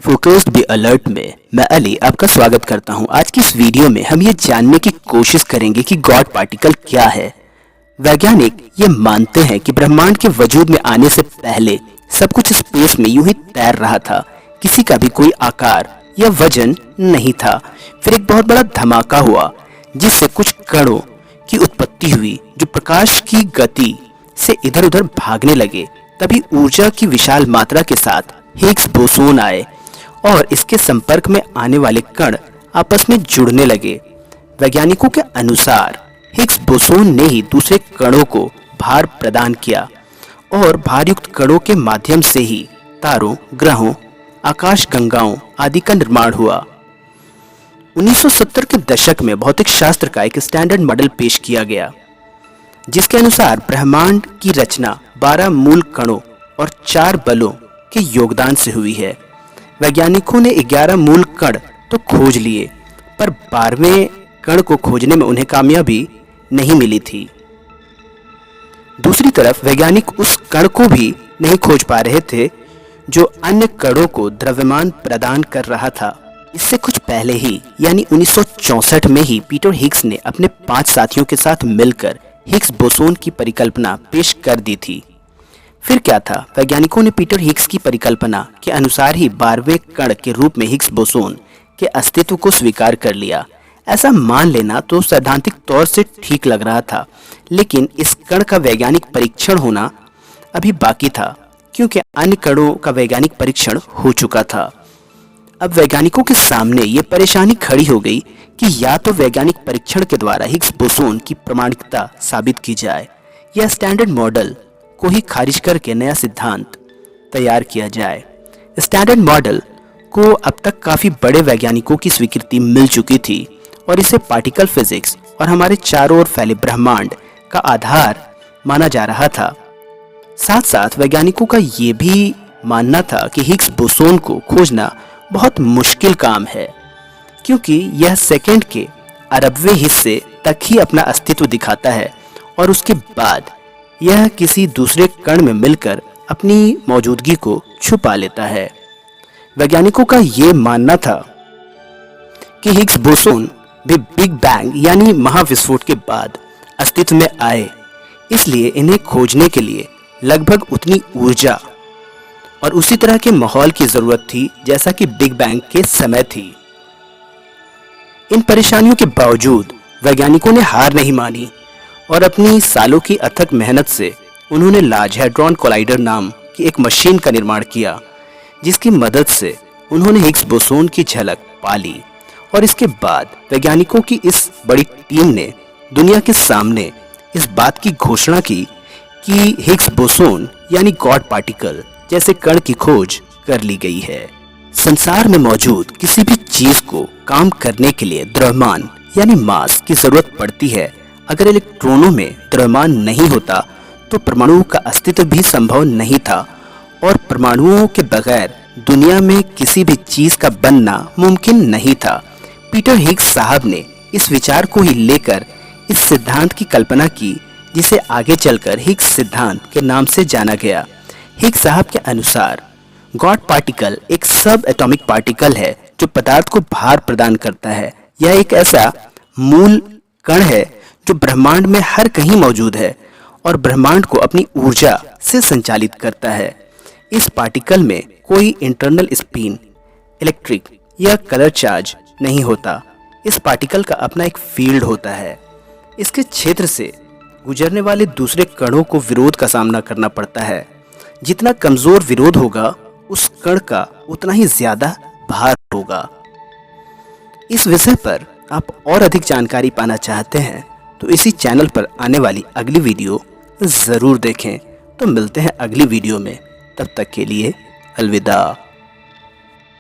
Focused be alert में मैं अली आपका स्वागत करता हूं। आज की इस वीडियो में हम ये जानने की कोशिश करेंगे कि गॉड पार्टिकल क्या है। वैज्ञानिक ये मानते हैं कि ब्रह्मांड के वजूद में आने से पहले सब कुछ स्पेस में यूं ही तैर रहा था, किसी का भी कोई आकार या वजन नहीं था। फिर एक बहुत बड़ा धमाका हुआ जिससे कुछ कणों की उत्पत्ति हुई जो प्रकाश की गति से इधर उधर भागने लगे। तभी ऊर्जा की विशाल मात्रा के साथ हिग्स बोसोन आए और इसके संपर्क में आने वाले कण आपस में जुड़ने लगे। वैज्ञानिकों के अनुसार हिग्स बोसोन ने ही दूसरे कणों को भार प्रदान किया और भारयुक्त कणों के माध्यम से ही तारों, ग्रहों, आकाशगंगाओं आदि का निर्माण हुआ। 1970 के दशक में भौतिक शास्त्र का एक स्टैंडर्ड मॉडल पेश किया गया जिसके अनुसार ब्रह्मांड की रचना 12 मूल कणों और 4 बलों के योगदान से हुई है। वैज्ञानिकों ने 11 मूल कण तो खोज लिए, पर 12वें कण को खोजने में उन्हें कामयाबी नहीं मिली थी। दूसरी तरफ वैज्ञानिक उस कण को भी नहीं खोज पा रहे थे जो अन्य कणों को द्रव्यमान प्रदान कर रहा था। इससे कुछ पहले ही यानी 1964 में ही पीटर हिग्स ने अपने 5 साथियों के साथ मिलकर हिग्स बोसोन की परिकल्पना पेश कर दी थी। फिर क्या था, वैज्ञानिकों ने पीटर हिग्स की परिकल्पना के अनुसार ही 12वें कण के रूप में हिग्स बोसोन के अस्तित्व को स्वीकार कर लिया। ऐसा मान लेना तो सैद्धांतिक तौर से ठीक लग रहा था, लेकिन इस कण का वैज्ञानिक परीक्षण होना अभी बाकी था क्योंकि अन्य कणों का वैज्ञानिक परीक्षण हो चुका था। अब वैज्ञानिकों के सामने ये परेशानी खड़ी हो गई कि या तो वैज्ञानिक परीक्षण के द्वारा हिग्स बोसोन की प्रामाणिकता साबित की जाए या स्टैंडर्ड मॉडल को ही खारिज करके नया सिद्धांत तैयार किया जाए। स्टैंडर्ड मॉडल को अब तक काफी बड़े वैज्ञानिकों की स्वीकृति मिल चुकी थी और इसे पार्टिकल फिजिक्स और हमारे चारों ओर फैले ब्रह्मांड का आधार माना जा रहा था। साथ साथ वैज्ञानिकों का ये भी मानना था कि हिग्स बोसोन को खोजना बहुत मुश्किल काम है क्योंकि यह सेकंड के अरबवें हिस्से तक ही अपना अस्तित्व दिखाता है और उसके बाद यह किसी दूसरे कण में मिलकर अपनी मौजूदगी को छुपा लेता है। वैज्ञानिकों का यह मानना था कि हिग्स बोसोन भी बिग बैंग यानी महाविस्फोट के बाद अस्तित्व में आए, इसलिए इन्हें खोजने के लिए लगभग उतनी ऊर्जा और उसी तरह के माहौल की जरूरत थी जैसा कि बिग बैंग के समय थी। इन परेशानियों के बावजूद वैज्ञानिकों ने हार नहीं मानी और अपनी सालों की अथक मेहनत से उन्होंने लार्ज हैड्रॉन कोलाइडर नाम की एक मशीन का निर्माण किया जिसकी मदद से उन्होंने हिग्स बोसोन की झलक पाली। और इसके बाद वैज्ञानिकों की इस बड़ी टीम ने दुनिया के सामने इस बात की घोषणा की कि हिग्स बोसोन यानी गॉड पार्टिकल जैसे कण की खोज कर ली गई है। संसार में मौजूद किसी भी चीज को काम करने के लिए द्रव्यमान यानी मास की जरूरत पड़ती है। अगर इलेक्ट्रॉनों में द्रव्यमान नहीं होता तो परमाणुओं का अस्तित्व भी संभव नहीं था और परमाणुओं के बगैर दुनिया में किसी भी चीज का बनना मुमकिन नहीं था। पीटर हिग्स साहब ने इस विचार को ही लेकर इस सिद्धांत की कल्पना की जिसे आगे चलकर हिग्स सिद्धांत के नाम से जाना गया। हिग्स साहब के अनुसार गॉड पार्टिकल एक सब एटॉमिक पार्टिकल है जो पदार्थ को भार प्रदान करता है। यह एक ऐसा मूल कण है जो ब्रह्मांड में हर कहीं मौजूद है और ब्रह्मांड को अपनी ऊर्जा से संचालित करता है। इस पार्टिकल में कोई इंटरनल स्पिन, इलेक्ट्रिक या कलर चार्ज नहीं होता। इस पार्टिकल का अपना एक फील्ड होता है। इसके क्षेत्र से गुजरने वाले दूसरे कणों को विरोध का सामना करना पड़ता है। जितना कमजोर विरोध होगा उस कण का उतना ही ज्यादा भार होगा। इस विषय पर आप और अधिक जानकारी पाना चाहते हैं तो इसी चैनल पर आने वाली अगली वीडियो जरूर देखें। तो मिलते हैं अगली वीडियो में, तब तक के लिए अलविदा।